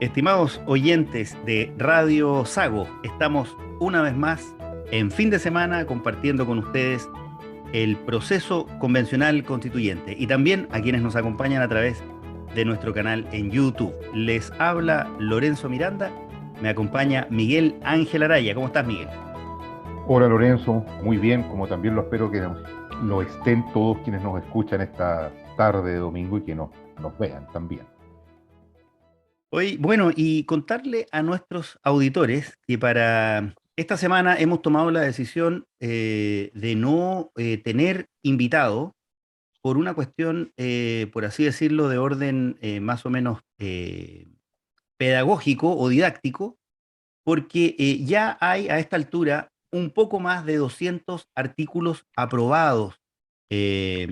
Estimados oyentes de Radio Sago, estamos una vez más en fin de semana compartiendo con ustedes el proceso convencional constituyente y también a quienes nos acompañan a través de nuestro canal en YouTube. Les habla Lorenzo Miranda, me acompaña Miguel Ángel Araya. ¿Cómo estás, Miguel? Hola Lorenzo, muy bien, como también lo espero que lo estén todos quienes nos escuchan esta tarde de domingo y que nos vean también. Hoy, bueno, y contarle a nuestros auditores que para esta semana hemos tomado la decisión de no tener invitado por una cuestión, por así decirlo, de orden más o menos pedagógico o didáctico, porque ya hay a esta altura un poco más de 200 artículos aprobados eh,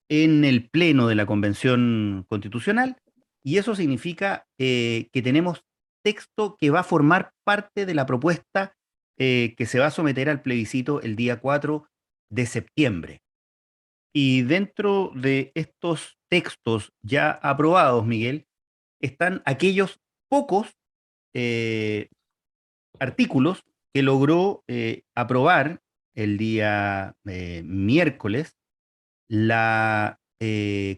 en el Pleno de la Convención Constitucional, y eso significa que tenemos texto que va a formar parte de la propuesta que se va a someter al plebiscito el día 4 de septiembre. Y dentro de estos textos ya aprobados, Miguel, están aquellos pocos eh, artículos que logró aprobar el día miércoles la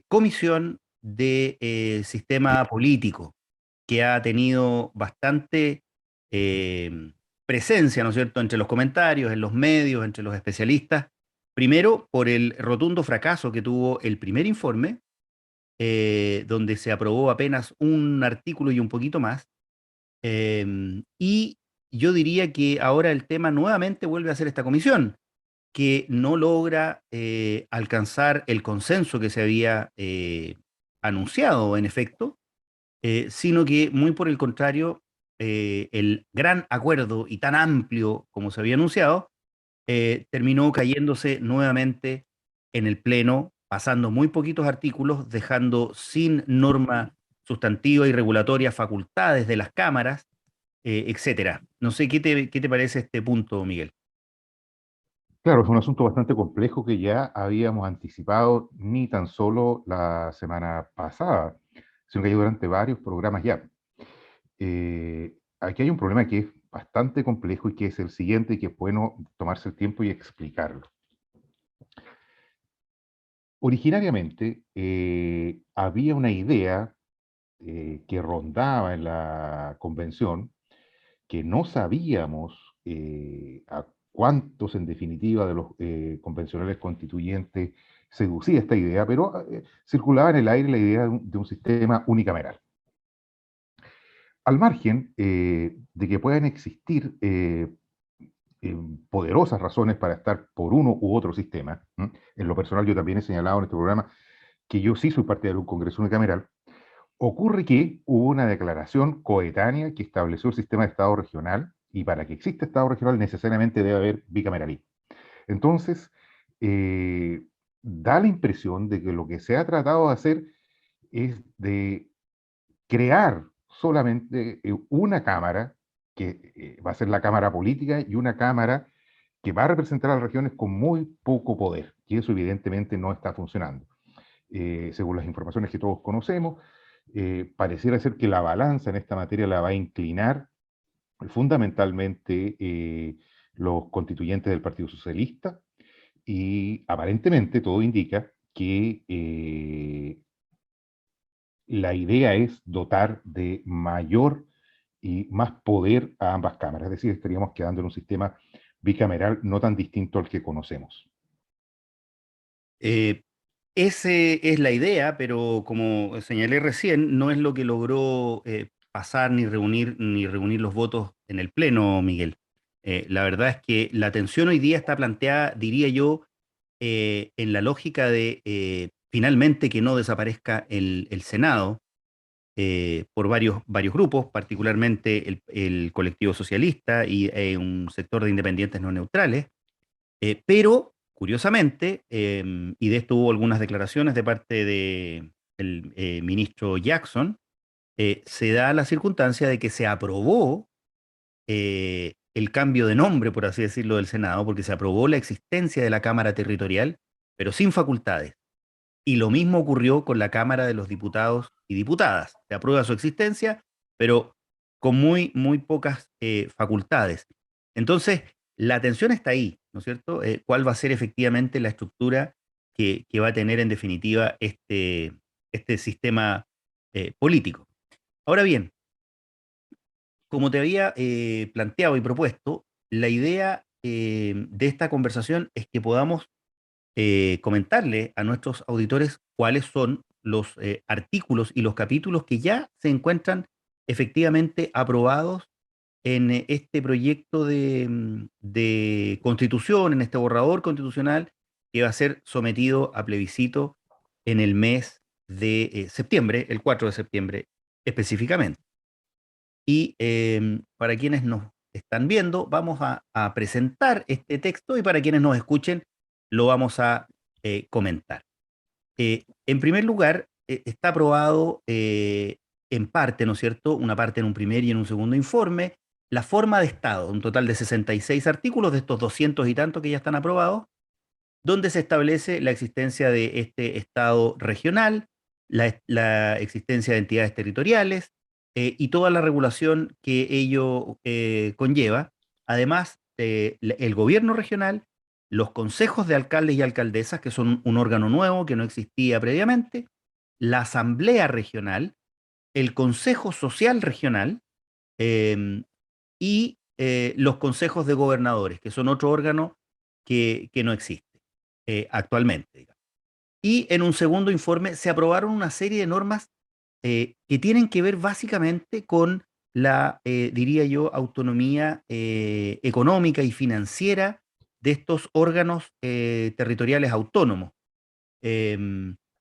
Comisión de Sistema Político, que ha tenido bastante presencia, ¿no es cierto?, entre los comentarios, en los medios, entre los especialistas. Primero, por el rotundo fracaso que tuvo el primer informe, donde se aprobó apenas un artículo y un poquito más. Y yo diría que ahora el tema nuevamente vuelve a ser esta comisión, que no logra alcanzar el consenso que se había anunciado, en efecto, sino que muy por el contrario, el gran acuerdo y tan amplio como se había anunciado, terminó cayéndose nuevamente en el Pleno, pasando muy poquitos artículos, dejando sin norma sustantiva y regulatoria facultades de las cámaras, etcétera. No sé qué te parece este punto, Miguel. Claro, es un asunto bastante complejo que ya habíamos anticipado ni tan solo la semana pasada, sino que hay durante varios programas ya. Aquí hay un problema que es bastante complejo y que es el siguiente y que es bueno tomarse el tiempo y explicarlo. Originariamente había una idea que rondaba en la convención que no sabíamos a cuántos en definitiva de los convencionales constituyentes seducía esta idea, pero circulaba en el aire la idea de un sistema unicameral. Al margen de que puedan existir poderosas razones para estar por uno u otro sistema, ¿m? En lo personal yo también he señalado en este programa que yo sí soy partidario de un Congreso unicameral. Ocurre que hubo una declaración coetánea que estableció el sistema de Estado regional y para que exista Estado regional necesariamente debe haber bicameralismo. Entonces, eh, da la impresión de que lo que se ha tratado de hacer es de crear solamente una cámara, que va a ser la Cámara Política, y una cámara que va a representar a las regiones con muy poco poder, y eso evidentemente no está funcionando. Según las informaciones que todos conocemos, pareciera ser que la balanza en esta materia la va a inclinar fundamentalmente los constituyentes del Partido Socialista y aparentemente todo indica que la idea es dotar de mayor y más poder a ambas cámaras, es decir, estaríamos quedando en un sistema bicameral no tan distinto al que conocemos. Eh, Ese es la idea, pero como señalé recién, no es lo que logró pasar ni reunir los votos en el Pleno, Miguel. La verdad es que la tensión hoy día está planteada, diría yo, en la lógica de finalmente que no desaparezca el Senado por varios grupos, particularmente el colectivo socialista y un sector de independientes no neutrales. Pero, curiosamente, y de esto hubo algunas declaraciones de parte del ministro Jackson, se da la circunstancia de que se aprobó el cambio de nombre, por así decirlo, del Senado, porque se aprobó la existencia de la Cámara Territorial, pero sin facultades. Y lo mismo ocurrió con la Cámara de los Diputados y Diputadas. Se aprueba su existencia, pero con muy pocas facultades. Entonces, la atención está ahí, ¿no es cierto? ¿Cuál va a ser efectivamente la estructura que va a tener en definitiva este sistema político? Ahora bien, como te había planteado y propuesto, la idea de esta conversación es que podamos comentarle a nuestros auditores cuáles son los artículos y los capítulos que ya se encuentran efectivamente aprobados en este proyecto de constitución, en este borrador constitucional que va a ser sometido a plebiscito en el mes de septiembre, el 4 de septiembre específicamente. Y para quienes nos están viendo, vamos a presentar este texto y para quienes nos escuchen, lo vamos a comentar. En primer lugar, está aprobado en parte, ¿no es cierto? Una parte en un primer y en un segundo informe, la forma de Estado, un total de 66 artículos de estos 200 y tantos que ya están aprobados, donde se establece la existencia de este Estado regional, la existencia de entidades territoriales y toda la regulación que ello conlleva. Además, el gobierno regional, los consejos de alcaldes y alcaldesas, que son un órgano nuevo que no existía previamente, la asamblea regional, el consejo social regional eh, y los consejos de gobernadores, que son otro órgano que no existe actualmente, digamos. Y en un segundo informe se aprobaron una serie de normas que tienen que ver básicamente con la, diría yo, autonomía económica y financiera de estos órganos territoriales autónomos,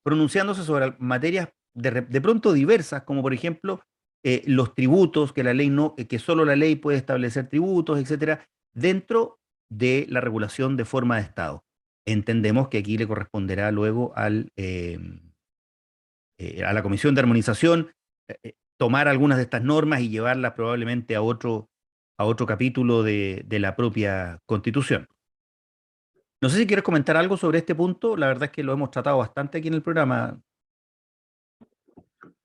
pronunciándose sobre materias de pronto diversas, como por ejemplo los tributos, que la ley no, que solo la ley puede establecer tributos, etcétera, dentro de la regulación de forma de Estado. Entendemos que aquí le corresponderá luego a la Comisión de Armonización tomar algunas de estas normas y llevarlas probablemente a otro capítulo de la propia Constitución. No sé si quieres comentar algo sobre este punto. La verdad es que lo hemos tratado bastante aquí en el programa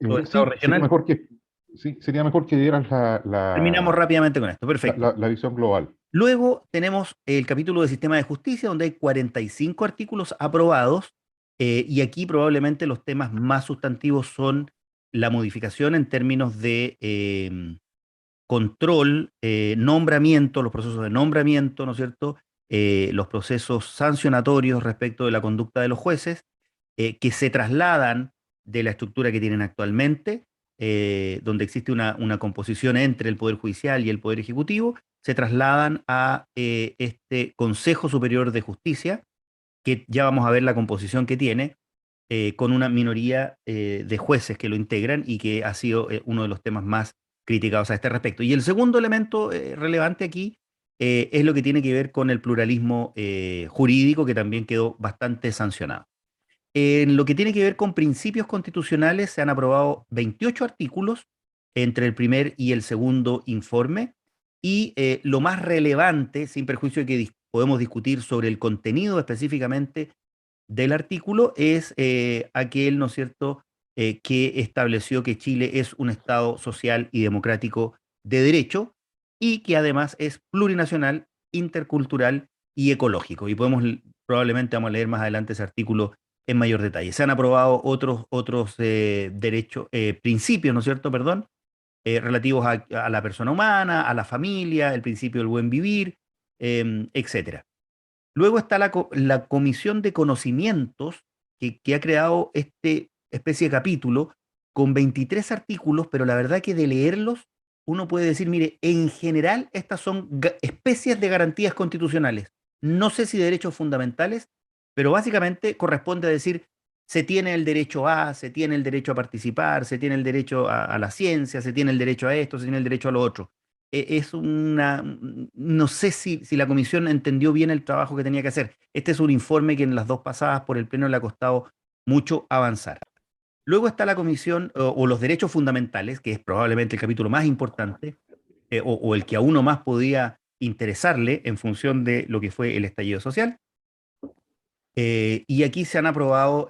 sobre el Estado Sí, regional. sería mejor que dieras Terminamos rápidamente con esto. Perfecto. la visión global. Luego tenemos el capítulo de Sistema de Justicia, donde hay 45 artículos aprobados, y aquí probablemente los temas más sustantivos son la modificación en términos de control, nombramiento, los procesos de nombramiento, ¿no es cierto? Los procesos sancionatorios respecto de la conducta de los jueces, que se trasladan de la estructura que tienen actualmente, donde existe una composición entre el Poder Judicial y el Poder Ejecutivo, se trasladan a este Consejo Superior de Justicia, que ya vamos a ver la composición que tiene, con una minoría de jueces que lo integran y que ha sido uno de los temas más criticados a este respecto. Y el segundo elemento relevante aquí es lo que tiene que ver con el pluralismo jurídico, que también quedó bastante sancionado. En lo que tiene que ver con principios constitucionales, se han aprobado 28 artículos entre el primer y el segundo informe, y lo más relevante, sin perjuicio de que podemos discutir sobre el contenido específicamente del artículo, es aquel, ¿no es cierto?, que estableció que Chile es un Estado social y democrático de derecho y que además es plurinacional, intercultural y ecológico. Y probablemente vamos a leer más adelante ese artículo en mayor detalle. Se han aprobado otros derechos, principios, ¿no es cierto?, perdón, relativos a la persona humana, a la familia, el principio del buen vivir, etcétera. Luego está la Comisión de Conocimientos, que ha creado este especie de capítulo con 23 artículos, pero la verdad que de leerlos uno puede decir, mire, en general estas son especies de garantías constitucionales. No sé si derechos fundamentales, pero básicamente corresponde a decir, se tiene el derecho a, se tiene el derecho a participar, se tiene el derecho a la ciencia, se tiene el derecho a esto, se tiene el derecho a lo otro. Es una, no sé si la comisión entendió bien el trabajo que tenía que hacer. Este es un informe que en las dos pasadas por el Pleno le ha costado mucho avanzar. Luego está la comisión o los derechos fundamentales, que es probablemente el capítulo más importante, o el que a uno más podía interesarle en función de lo que fue el estallido social. Y aquí se han aprobado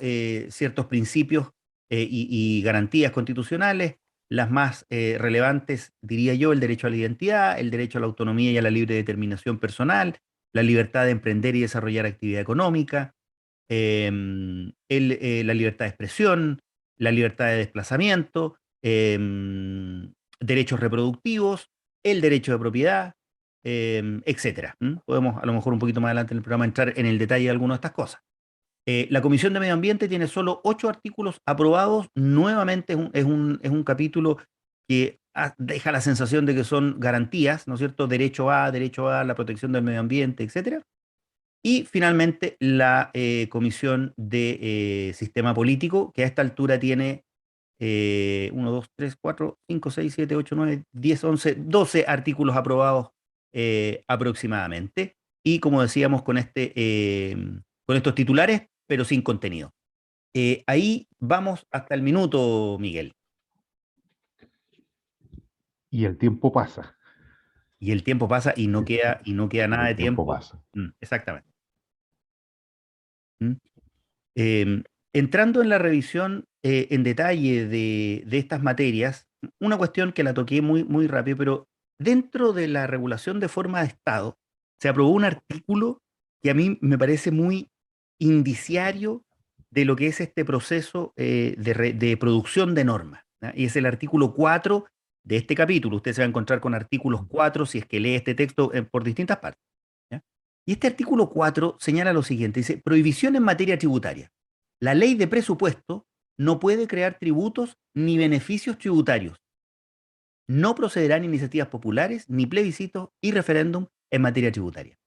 ciertos principios y garantías constitucionales, Las más relevantes, diría yo, el derecho a la identidad, el derecho a la autonomía y a la libre determinación personal, la libertad de emprender y desarrollar actividad económica, la libertad de expresión, la libertad de desplazamiento, derechos reproductivos, el derecho de propiedad, etcétera. ¿M? Podemos a lo mejor un poquito más adelante en el programa entrar en el detalle de algunas de estas cosas. La Comisión de Medio Ambiente tiene solo 8 artículos aprobados. Nuevamente es un capítulo que deja la sensación de que son garantías, ¿no es cierto? Derecho a la protección del medio ambiente, etcétera. Y finalmente la Comisión de Sistema Político, que a esta altura tiene 1, 2, 3, 4, 5, 6, 7, 8, 9, 10, 11, 12 artículos aprobados aproximadamente. Y como decíamos, con estos titulares, pero sin contenido. Ahí vamos hasta el minuto, Miguel. Y el tiempo pasa. Y el tiempo pasa y no queda nada de El tiempo tiempo. pasa. Exactamente. ¿Mm? Eh, Entrando en la revisión en detalle de estas materias, una cuestión que la toqué muy, muy rápido, pero dentro de la regulación de forma de Estado, se aprobó un artículo que a mí me parece muy indiciario de lo que es este proceso de producción de normas, ¿ya? Y es el artículo 4 de este capítulo. Usted se va a encontrar con artículos 4 si es que lee este texto por distintas partes, ¿ya? Y este artículo 4 señala lo siguiente, dice, prohibición en materia tributaria. La ley de presupuesto no puede crear tributos ni beneficios tributarios. No procederán iniciativas populares, ni plebiscitos y referéndum en materia tributaria.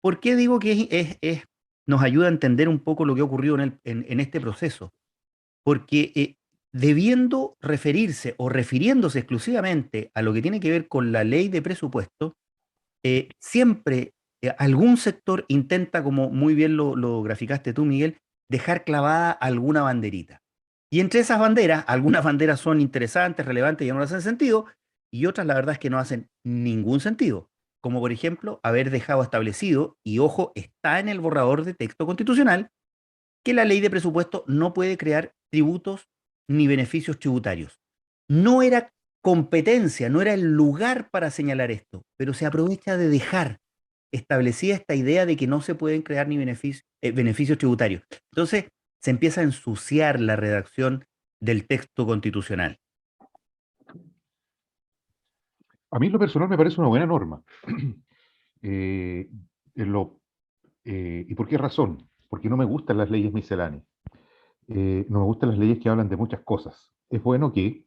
¿Por qué digo que nos ayuda a entender un poco lo que ha ocurrido en este proceso? Porque debiendo referirse o refiriéndose exclusivamente a lo que tiene que ver con la ley de presupuesto, siempre algún sector intenta, como muy bien lo graficaste tú, Miguel, dejar clavada alguna banderita. Y entre esas banderas, algunas banderas son interesantes, relevantes y no hacen sentido, y otras la verdad es que no hacen ningún sentido. Como por ejemplo, haber dejado establecido, y ojo, está en el borrador de texto constitucional, que la ley de presupuesto no puede crear tributos ni beneficios tributarios. No era competencia, no era el lugar para señalar esto, pero se aprovecha de dejar establecida esta idea de que no se pueden crear ni beneficios tributarios. Entonces, se empieza a ensuciar la redacción del texto constitucional. A mí en lo personal me parece una buena norma. Eh, ¿Y por qué razón? Porque no me gustan las leyes misceláneas. No me gustan las leyes que hablan de muchas cosas. Es bueno que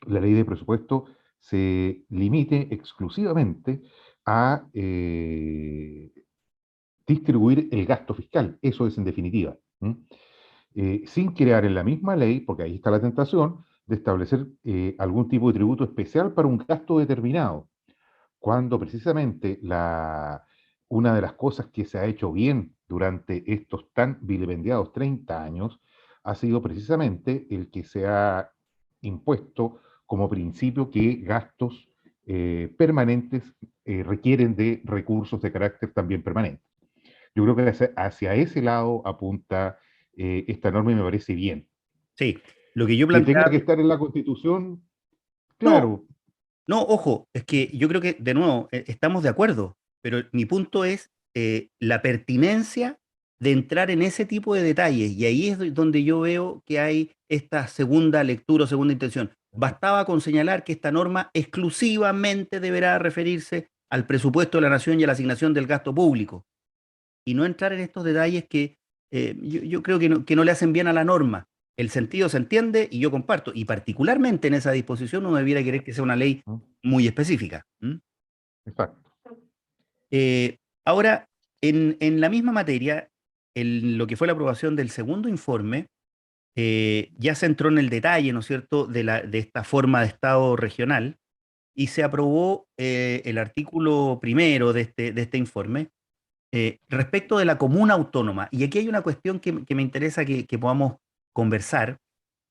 la ley de presupuesto se limite exclusivamente a distribuir el gasto fiscal. Eso es en definitiva. Sin crear en la misma ley, porque ahí está la tentación, de establecer algún tipo de tributo especial para un gasto determinado, cuando precisamente una de las cosas que se ha hecho bien durante estos tan vilipendiados 30 años ha sido precisamente el que se ha impuesto como principio que gastos permanentes requieren de recursos de carácter también permanente. Yo creo que hacia ese lado apunta esta norma y me parece bien. Sí, lo que yo Que tenga planteaba, que estar en la Constitución, no, claro. no, ojo, es que yo creo que, de nuevo, estamos de acuerdo, pero mi punto es la pertinencia de entrar en ese tipo de detalles, y ahí es donde yo veo que hay esta segunda lectura o segunda intención. Bastaba con señalar que esta norma exclusivamente deberá referirse al presupuesto de la nación y a la asignación del gasto público, y no entrar en estos detalles que yo creo que no le hacen bien a la norma. El sentido se entiende y yo comparto, y particularmente en esa disposición uno debiera querer que sea una ley ¿No? muy específica. ¿M? Exacto. Ahora, en la misma materia, lo que fue la aprobación del segundo informe, ya se entró en el detalle, ¿no es cierto?, de esta forma de Estado regional, y se aprobó el artículo primero de este informe, respecto de la comuna autónoma. Y aquí hay una cuestión que me interesa que podamos conversar.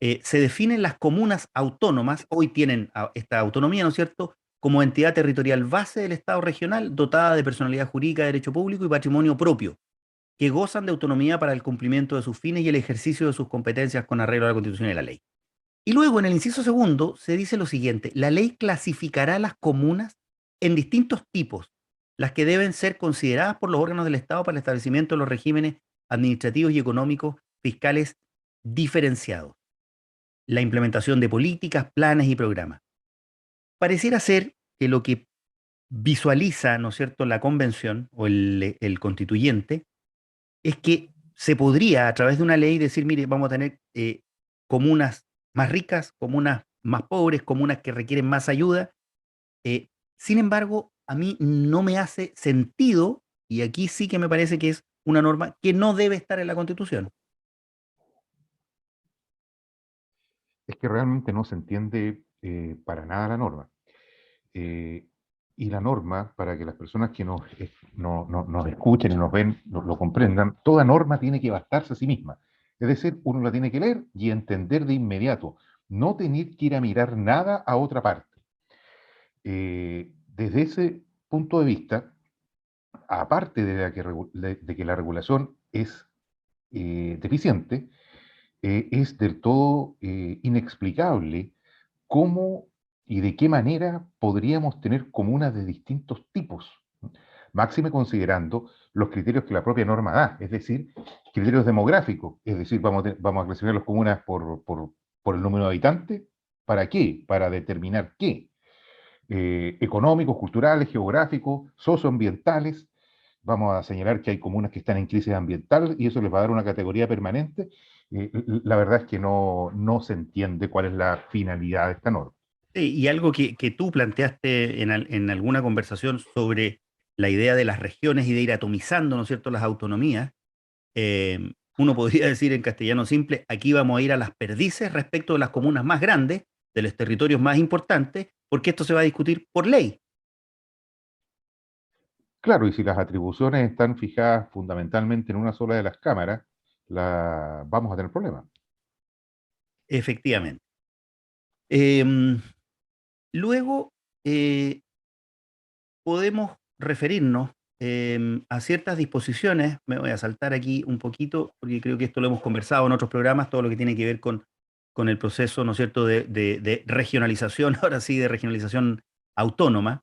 Se definen las comunas autónomas, hoy tienen esta autonomía, ¿no es cierto?, como entidad territorial base del Estado regional, dotada de personalidad jurídica, derecho público y patrimonio propio, que gozan de autonomía para el cumplimiento de sus fines y el ejercicio de sus competencias con arreglo a la Constitución y la ley. Y luego en el inciso segundo se dice lo siguiente: la ley clasificará las comunas en distintos tipos, las que deben ser consideradas por los órganos del Estado para el establecimiento de los regímenes administrativos y económicos fiscales diferenciados, la implementación de políticas, planes y programas. Pareciera ser que lo que visualiza, ¿no es cierto?, la convención o el constituyente, es que se podría a través de una ley decir, mire, vamos a tener comunas más ricas, comunas más pobres, comunas que requieren más ayuda. Eh, Sin embargo, a mí no me hace sentido, y aquí sí que me parece que es una norma que no debe estar en la Constitución. Es que realmente no se entiende para nada la norma. Eh, y la norma, para que las personas que nos escuchen y nos ven lo comprendan, toda norma tiene que bastarse a sí misma. Es decir, uno la tiene que leer y entender de inmediato, no tener que ir a mirar nada a otra parte. Desde ese punto de vista, aparte de que la regulación es deficiente, es del todo inexplicable cómo y de qué manera podríamos tener comunas de distintos tipos, ¿no? Máxime considerando los criterios que la propia norma da, es decir, criterios demográficos, es decir, vamos a clasificar las comunas por el número de habitantes. ¿Para qué? Para determinar qué. Económicos, culturales, geográficos, socioambientales. Vamos a señalar que hay comunas que están en crisis ambiental y eso les va a dar una categoría permanente. La verdad es que no se entiende cuál es la finalidad de esta norma. Sí, y algo que tú planteaste en alguna conversación sobre la idea de las regiones y de ir atomizando, ¿no es cierto?, las autonomías. Uno podría decir en castellano simple, aquí vamos a ir a las perdices respecto de las comunas más grandes, de los territorios más importantes, porque esto se va a discutir por ley. Claro, y si las atribuciones están fijadas fundamentalmente en una sola de las cámaras, vamos a tener problemas. Efectivamente. Em, Luego, podemos referirnos a ciertas disposiciones. Me voy a saltar aquí un poquito, porque creo que esto lo hemos conversado en otros programas, todo lo que tiene que ver con el proceso, ¿no es cierto?, de regionalización, ahora sí, de regionalización autónoma.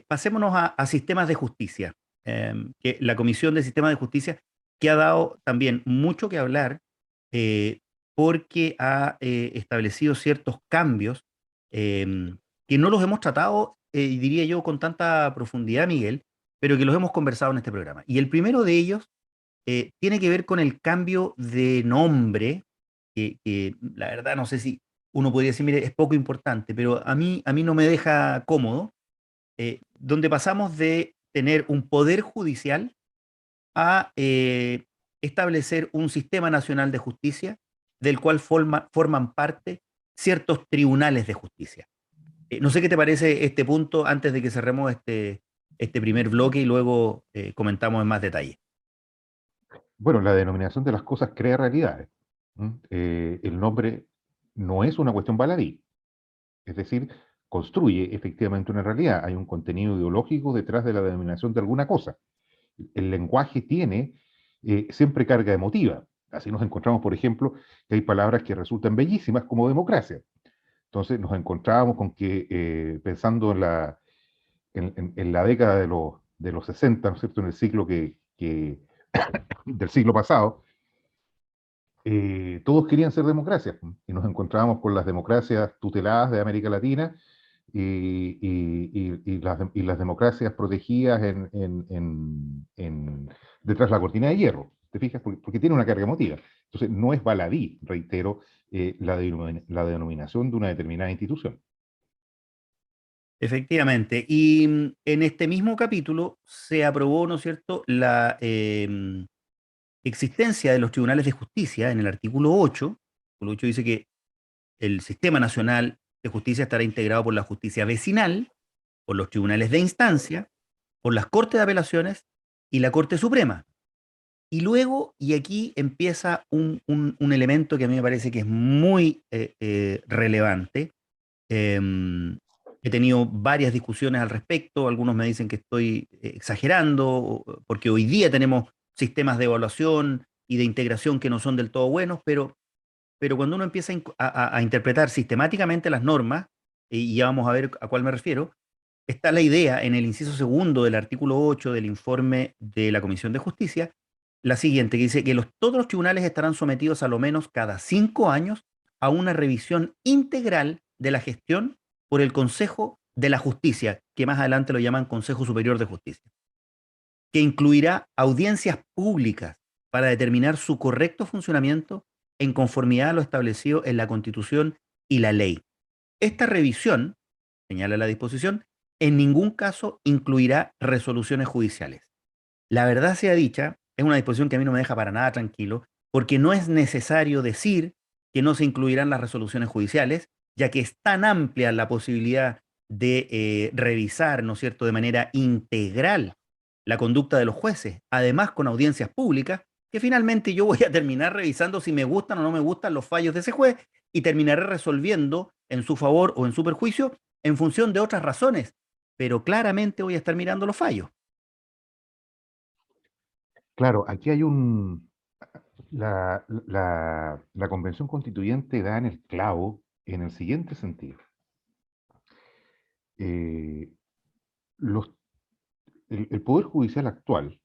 Pasémonos a sistemas de justicia, que la Comisión de Sistemas de Justicia, que ha dado también mucho que hablar, eh, porque ha establecido ciertos cambios que no los hemos tratado, diría yo, con tanta profundidad, Miguel, pero que los hemos conversado en este programa. Y el primero de ellos tiene que ver con el cambio de nombre, que la verdad no sé si uno podría decir, mire, es poco importante, pero a mí no me deja cómodo, donde pasamos de tener un poder judicial a establecer un sistema nacional de justicia del cual forman parte ciertos tribunales de justicia. No sé qué te parece este punto antes de que cerremos este primer bloque y luego comentamos en más detalle. Bueno, la denominación de las cosas crea realidades. ¿M? El nombre no es una cuestión baladí, es decir, construye efectivamente una realidad. Hay un contenido ideológico detrás de la denominación de alguna cosa. El lenguaje tiene siempre carga emotiva. Así nos encontramos, por ejemplo, que hay palabras que resultan bellísimas como democracia. Entonces nos encontrábamos con que, pensando en la década de los 60, ¿no es cierto?, en el siglo del siglo pasado, todos querían ser democracias, ¿no? Y nos encontrábamos con las democracias tuteladas de América Latina y las democracias protegidas detrás de la cortina de hierro, ¿te fijas? Porque tiene una carga emotiva. Entonces, no es baladí, reitero, la denominación de una determinada institución. Efectivamente. Y en este mismo capítulo se aprobó, ¿no es cierto?, la existencia de los tribunales de justicia en el artículo 8. El artículo 8 dice que el Sistema Nacional de Justicia estará integrado por la justicia vecinal, por los tribunales de instancia, por las Cortes de Apelaciones y la Corte Suprema. Y luego, y aquí empieza un elemento que a mí me parece que es muy relevante. Em, He tenido varias discusiones al respecto, algunos me dicen que estoy exagerando, porque hoy día tenemos sistemas de evaluación y de integración que no son del todo buenos, pero pero cuando uno empieza a interpretar sistemáticamente las normas, y ya vamos a ver a cuál me refiero, está la idea en el inciso segundo del artículo 8 del informe de la Comisión de Justicia, la siguiente, que dice que todos los tribunales estarán sometidos a lo menos cada 5 años a una revisión integral de la gestión por el Consejo de la Justicia, que más adelante lo llaman Consejo Superior de Justicia, que incluirá audiencias públicas para determinar su correcto funcionamiento en conformidad a lo establecido en la Constitución y la ley. Esta revisión, señala la disposición, en ningún caso incluirá resoluciones judiciales. La verdad sea dicha, es una disposición que a mí no me deja para nada tranquilo, porque no es necesario decir que no se incluirán las resoluciones judiciales, ya que es tan amplia la posibilidad de revisar, ¿no es cierto?, de manera integral la conducta de los jueces, además con audiencias públicas, que finalmente yo voy a terminar revisando si me gustan o no me gustan los fallos de ese juez y terminaré resolviendo en su favor o en su perjuicio en función de otras razones, pero claramente voy a estar mirando los fallos. Claro, aquí hay la Convención Constituyente da en el clavo en el siguiente sentido. Eh, los- el Poder Judicial actual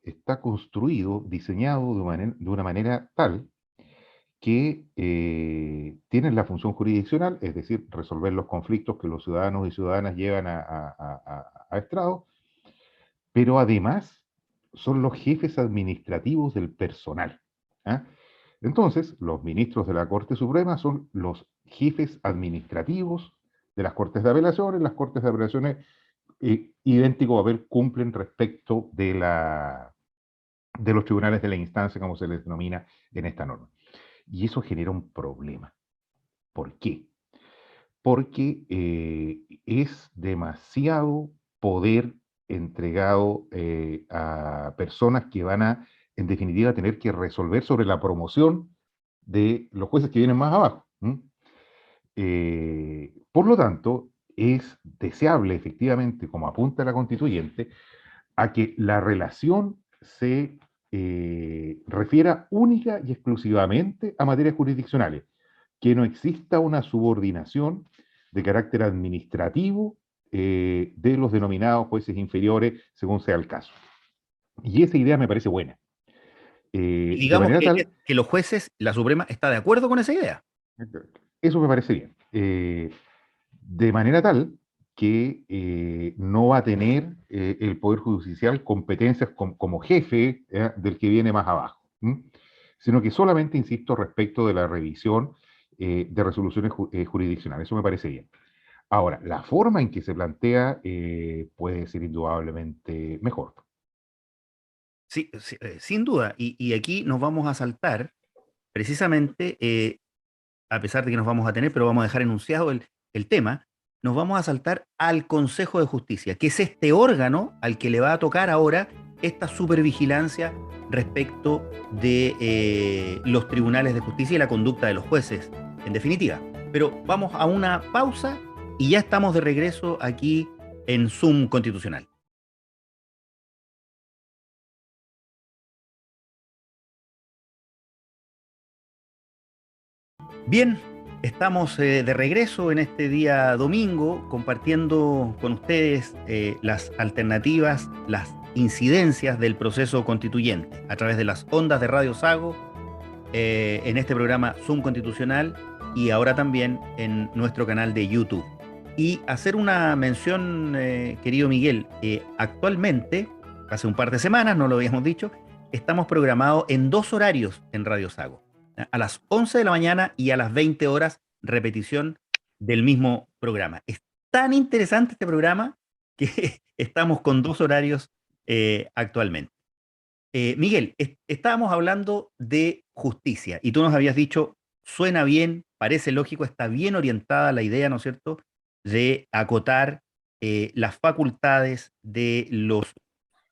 está construido, diseñado de una manera tal que tienen la función jurisdiccional, es decir, resolver los conflictos que los ciudadanos y ciudadanas llevan a estrado, pero además son los jefes administrativos del personal. ¿Ah? Entonces, los ministros de la Corte Suprema son los jefes administrativos de las Cortes de Apelaciones. Las Cortes de Apelaciones, idéntico a ver, cumplen respecto de los tribunales de la instancia, como se les denomina en esta norma. Y eso genera un problema. ¿Por qué? Porque es demasiado poder entregado a personas que van a, en definitiva, tener que resolver sobre la promoción de los jueces que vienen más abajo. Por lo tanto, es deseable, efectivamente, como apunta la constituyente, a que la relación se refiera única y exclusivamente a materias jurisdiccionales, que no exista una subordinación de carácter administrativo de los denominados jueces inferiores, según sea el caso. Y esa idea me parece buena. Y De digamos manera tal, que los jueces, la Suprema está de acuerdo con esa idea. eso me parece bien. De manera tal que no va a tener el Poder Judicial competencias como jefe del que viene más abajo, sino que solamente, insisto, respecto de la revisión de resoluciones jurisdiccionales. Eso me parece bien. Ahora, la forma en que se plantea puede ser indudablemente mejor. Sí, sí, sin duda. Y aquí nos vamos a saltar, precisamente, a pesar de que nos vamos a tener, pero vamos a dejar enunciado el tema, nos vamos a saltar al Consejo de Justicia, que es este órgano al que le va a tocar ahora esta supervigilancia respecto de los tribunales de justicia y la conducta de los jueces, en definitiva. Pero vamos a una pausa y ya estamos de regreso aquí en Zoom Constitucional. Bien, estamos de regreso en este día domingo compartiendo con ustedes las alternativas, las incidencias del proceso constituyente a través de las ondas de Radio Sago, en este programa Zoom Constitucional y ahora también en nuestro canal de YouTube. Y hacer una mención, querido Miguel, actualmente, hace un par de semanas, no lo habíamos dicho, estamos programados en 2 horarios en Radio Sago, a las 11 de la mañana y a las 20 horas, repetición del mismo programa. Es tan interesante este programa que estamos con 2 horarios actualmente. Miguel, estábamos hablando de justicia y tú nos habías dicho, suena bien, parece lógico, está bien orientada la idea, ¿no es cierto?, de acotar las facultades de los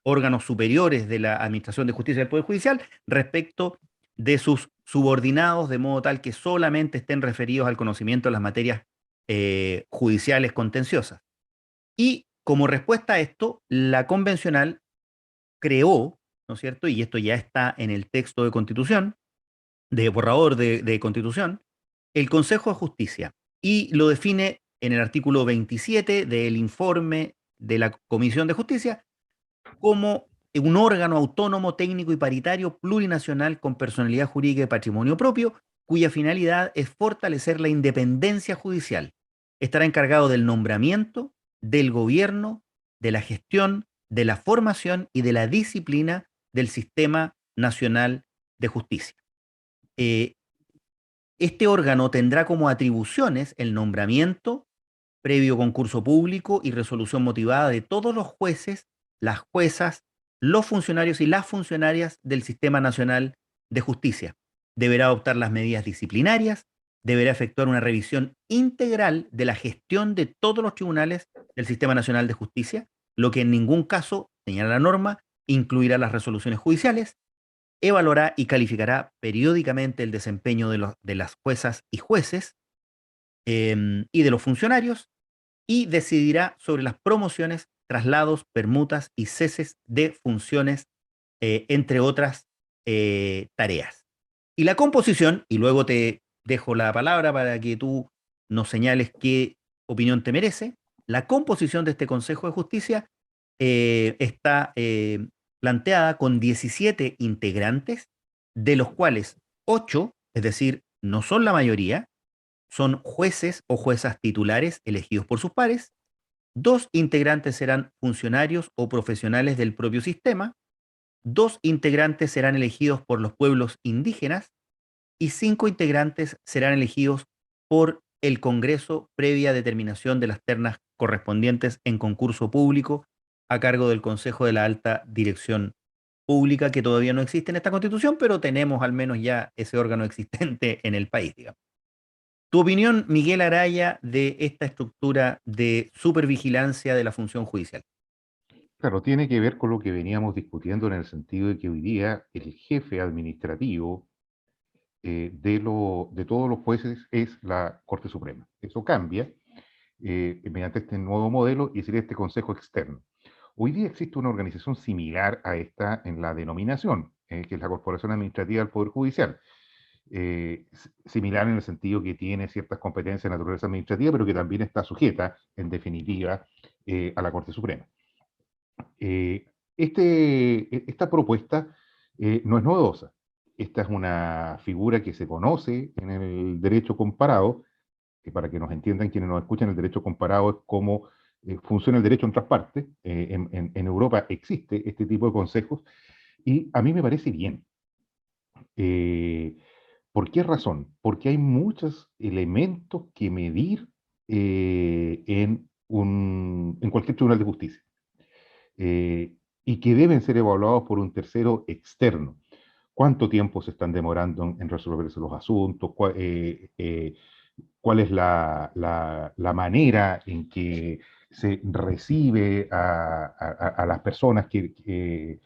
órganos superiores de la Administración de Justicia del Poder Judicial respecto de sus subordinados, de modo tal que solamente estén referidos al conocimiento de las materias judiciales contenciosas. Y como respuesta a esto, la convencional creó, ¿no es cierto? Y esto ya está en el texto de Constitución, de borrador de Constitución, el Consejo de Justicia, y lo define en el artículo 27 del informe de la Comisión de Justicia como un órgano autónomo, técnico y paritario plurinacional con personalidad jurídica y patrimonio propio, cuya finalidad es fortalecer la independencia judicial. Estará encargado del nombramiento, del gobierno, de la gestión, de la formación y de la disciplina del Sistema Nacional de Justicia. Eh, este órgano tendrá como atribuciones el nombramiento, previo concurso público y resolución motivada de todos los jueces, las juezas, los funcionarios y las funcionarias del Sistema Nacional de Justicia. Deberá adoptar las medidas disciplinarias, deberá efectuar una revisión integral de la gestión de todos los tribunales del Sistema Nacional de Justicia, lo que en ningún caso, señala la norma, incluirá las resoluciones judiciales, evaluará y calificará periódicamente el desempeño de las juezas y jueces y de los funcionarios, y decidirá sobre las promociones, traslados, permutas y ceses de funciones, entre otras tareas. Y la composición, y luego te dejo la palabra para que tú nos señales qué opinión te merece, la composición de este Consejo de Justicia está planteada con 17 integrantes, de los cuales 8, es decir, no son la mayoría, son jueces o juezas titulares elegidos por sus pares. 2 integrantes serán funcionarios o profesionales del propio sistema. 2 integrantes serán elegidos por los pueblos indígenas y 5 integrantes serán elegidos por el Congreso previa determinación de las ternas correspondientes en concurso público a cargo del Consejo de la Alta Dirección Pública, que todavía no existe en esta Constitución, pero tenemos al menos ya ese órgano existente en el país, digamos. Tu opinión, Miguel Araya, de esta estructura de supervigilancia de la función judicial. Claro, tiene que ver con lo que veníamos discutiendo en el sentido de que hoy día el jefe administrativo de todos los jueces es la Corte Suprema. Eso cambia mediante este nuevo modelo y sería este Consejo Externo. Hoy día existe una organización similar a esta en la denominación, que es la Corporación Administrativa del Poder Judicial. Similar en el sentido que tiene ciertas competencias de naturaleza administrativa, pero que también está sujeta, en definitiva, a la Corte Suprema. Esta propuesta no es novedosa. Esta es una figura que se conoce en el derecho comparado, que para que nos entiendan quienes nos escuchan, el derecho comparado es cómo funciona el derecho en otras partes. En Europa existe este tipo de consejos y a mí me parece bien. ¿Por qué razón? Porque hay muchos elementos que medir en cualquier tribunal de justicia y que deben ser evaluados por un tercero externo. ¿Cuánto tiempo se están demorando en resolverse los asuntos? ¿Cuál es la manera en que se recibe a las personas que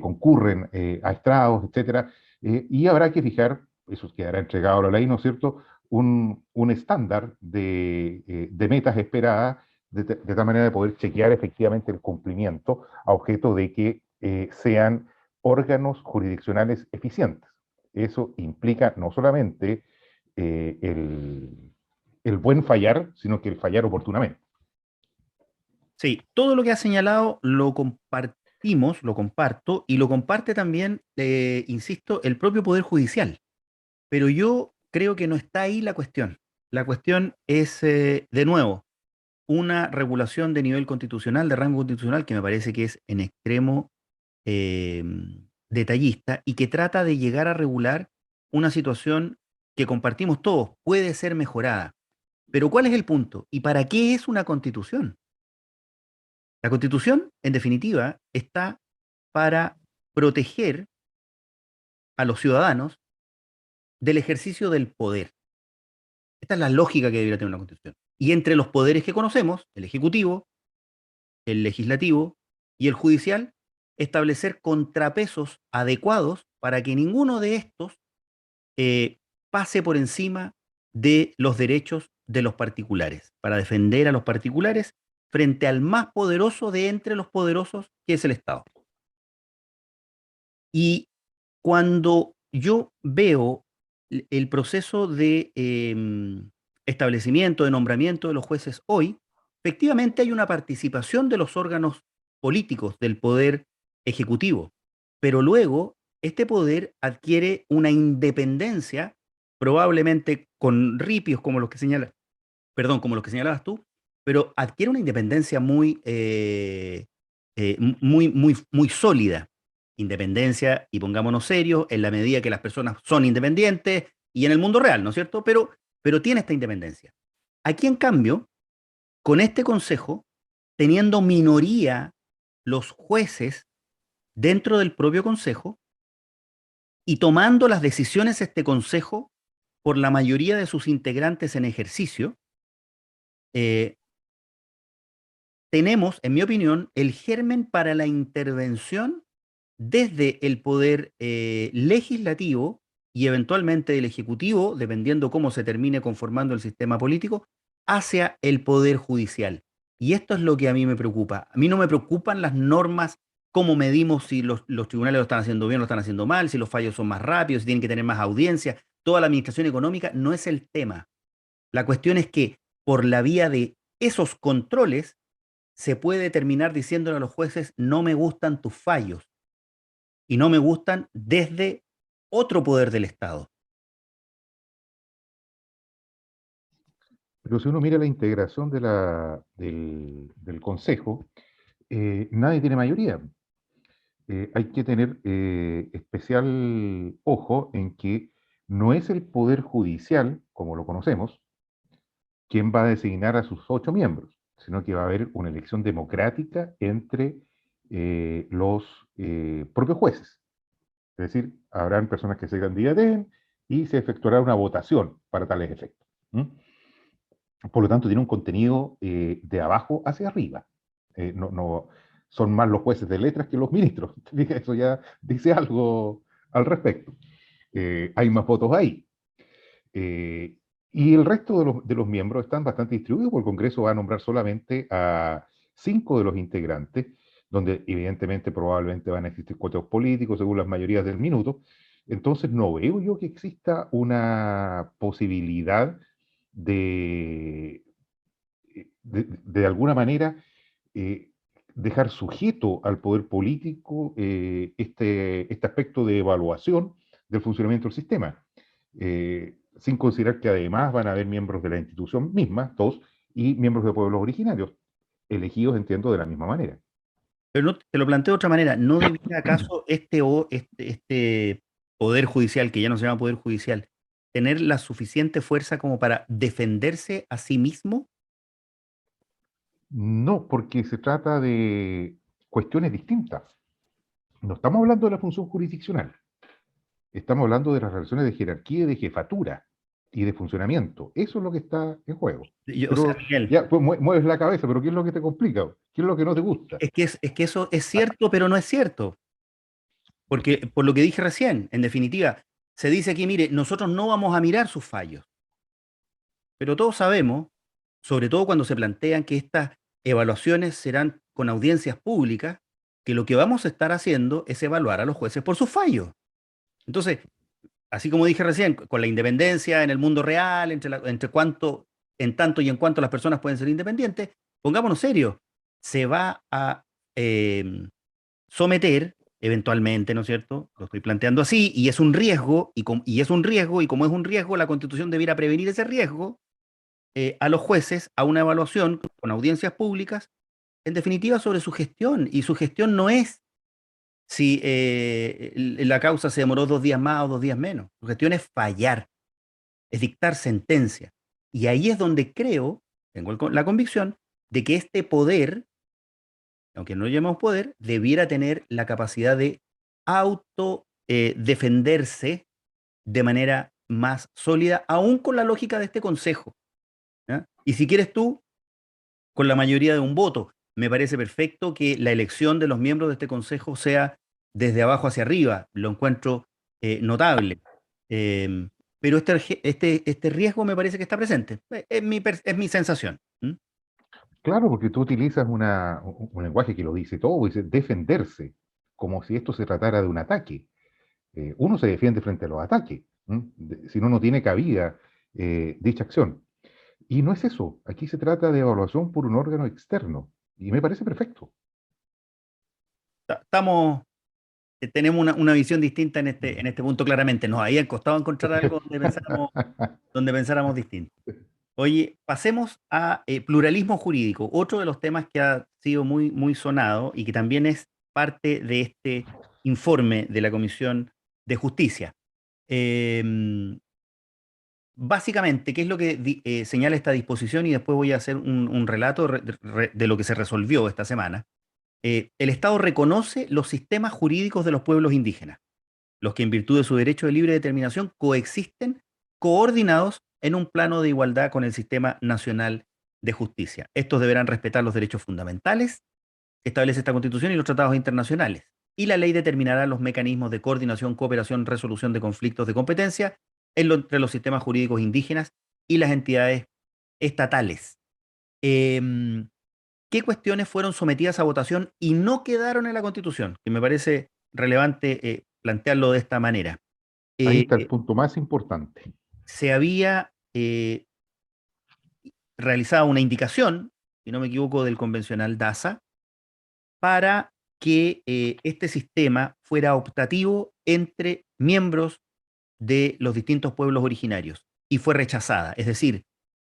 concurren a estrados, etcétera? Y habrá que fijar, eso quedará entregado a la ley, ¿no es cierto?, un estándar de metas esperadas de tal manera de poder chequear efectivamente el cumplimiento a objeto de que sean órganos jurisdiccionales eficientes. Eso implica no solamente el buen fallar, sino que el fallar oportunamente. Sí, todo lo que has señalado lo compartimos, lo comparto, y lo comparte también, insisto, el propio Poder Judicial. Pero yo creo que no está ahí la cuestión. La cuestión es, de nuevo, una regulación de nivel constitucional, de rango constitucional, que me parece que es en extremo eh, detallista y que trata de llegar a regular una situación que compartimos todos, puede ser mejorada. Pero ¿cuál es el punto? ¿Y para qué es una constitución? La constitución, en definitiva, está para proteger a los ciudadanos del ejercicio del poder. Esta es la lógica que debería tener una constitución. Y entre los poderes que conocemos, el ejecutivo, el legislativo y el judicial, establecer contrapesos adecuados para que ninguno de estos pase por encima de los derechos de los particulares, para defender a los particulares frente al más poderoso de entre los poderosos, que es el Estado. Y cuando yo veo el proceso de establecimiento, de nombramiento de los jueces hoy, efectivamente hay una participación de los órganos políticos del poder ejecutivo, pero luego este poder adquiere una independencia, probablemente con ripios como los que señala, perdón, como los que señalabas tú, pero adquiere una independencia muy sólida. Independencia, y pongámonos serios, en la medida que las personas son independientes y en el mundo real, ¿no es cierto? Pero tiene esta independencia. Aquí, en cambio, con este consejo, teniendo minoría los jueces dentro del propio consejo y tomando las decisiones este consejo por la mayoría de sus integrantes en ejercicio, eh, tenemos, en mi opinión, el germen para la intervención desde el poder legislativo y eventualmente del ejecutivo, dependiendo cómo se termine conformando el sistema político, hacia el poder judicial. Y esto es lo que a mí me preocupa. A mí no me preocupan las normas, cómo medimos si los tribunales lo están haciendo bien o lo están haciendo mal, si los fallos son más rápidos, si tienen que tener más audiencia. Toda la administración económica no es el tema. La cuestión es que por la vía de esos controles se puede terminar diciéndole a los jueces, no me gustan tus fallos y no me gustan desde otro poder del Estado. Pero si uno mira la integración del Consejo, nadie tiene mayoría. Hay que tener especial ojo en que no es el Poder Judicial, como lo conocemos, quien va a designar a sus 8 miembros, sino que va a haber una elección democrática entre los propios jueces. Es decir, habrán personas que se candidaten y se efectuará una votación para tales efectos. ¿Mm? Por lo tanto, tiene un contenido de abajo hacia arriba. No, son más los jueces de letras que los ministros. Eso ya dice algo al respecto. Hay más votos ahí. Eh, y el resto de los miembros están bastante distribuidos, porque el Congreso va a nombrar solamente a 5 de los integrantes, donde evidentemente probablemente van a existir cuotas políticos según las mayorías del minuto. Entonces no veo yo que exista una posibilidad de, de alguna manera, eh, dejar sujeto al poder político este aspecto de evaluación del funcionamiento del sistema, sin considerar que además van a haber miembros de la institución misma, todos, y miembros de pueblos originarios, elegidos, entiendo, de la misma manera. Pero no, te lo planteo de otra manera, ¿no debería acaso este poder judicial, que ya no se llama poder judicial, tener la suficiente fuerza como para defenderse a sí mismo? No, porque se trata de cuestiones distintas. No estamos hablando de la función jurisdiccional, estamos hablando de las relaciones de jerarquía y de jefatura y de funcionamiento. Eso es lo que está en juego. O sea, Pero Miguel, ya, pues mueves la cabeza, pero ¿qué es lo que te complica? ¿Qué es lo que no te gusta? es que eso es cierto, pero no es cierto. Porque, por lo que dije recién, en definitiva, se dice aquí, mire, nosotros no vamos a mirar sus fallos, pero todos sabemos, sobre todo cuando se plantean que estas evaluaciones serán con audiencias públicas, que lo que vamos a estar haciendo es evaluar a los jueces por sus fallos. Entonces, así como dije recién, con la independencia en el mundo real, entre cuánto, en tanto y en cuanto las personas pueden ser independientes, pongámonos serios, se va a eh, someter eventualmente, ¿no es cierto? Lo estoy planteando así, y es un riesgo, y es un riesgo, y como es un riesgo, la Constitución debiera prevenir ese riesgo a los jueces a una evaluación con audiencias públicas, en definitiva, sobre su gestión, y su gestión no es si la causa se demoró 2 días más o 2 días menos. Su gestión es fallar, es dictar sentencia. Y ahí es donde creo, tengo la convicción, de que este poder, aunque no lo llamemos poder, debiera tener la capacidad de auto defenderse de manera más sólida, aún con la lógica de este consejo. ¿Ya? Y si quieres tú, con la mayoría de un voto. Me parece perfecto que la elección de los miembros de este consejo sea desde abajo hacia arriba. Lo encuentro notable. Eh, pero este riesgo me parece que está presente. Es mi sensación. ¿Mm? Claro, porque tú utilizas un lenguaje que lo dice todo, dice defenderse, como si esto se tratara de un ataque. uno se defiende frente a los ataques, si no, no tiene cabida dicha acción. Y no es eso, aquí se trata de evaluación por un órgano externo, y me parece perfecto. Estamos, tenemos una visión distinta en este punto claramente. Nos había costado encontrar algo donde pensáramos distinto. Oye, pasemos a pluralismo jurídico, otro de los temas que ha sido muy, muy sonado y que también es parte de este informe de la Comisión de Justicia. Eh, Básicamente, ¿qué es lo que señala esta disposición? Y después voy a hacer un relato de lo que se resolvió esta semana. El Estado reconoce los sistemas jurídicos de los pueblos indígenas, los que en virtud de su derecho de libre determinación coexisten coordinados en un plano de igualdad con el sistema nacional de justicia. Estos deberán respetar los derechos fundamentales que establece esta Constitución y los tratados internacionales. Y la ley determinará los mecanismos de coordinación, cooperación, resolución de conflictos de competencia entre los sistemas jurídicos indígenas y las entidades estatales. Em, ¿Qué cuestiones fueron sometidas a votación y no quedaron en la Constitución? Que me parece relevante plantearlo de esta manera. Ahí está el Eh, punto más importante. Se había realizado una indicación, si no me equivoco, del convencional DASA, para que este sistema fuera optativo entre miembros de los distintos pueblos originarios y fue rechazada. Es decir,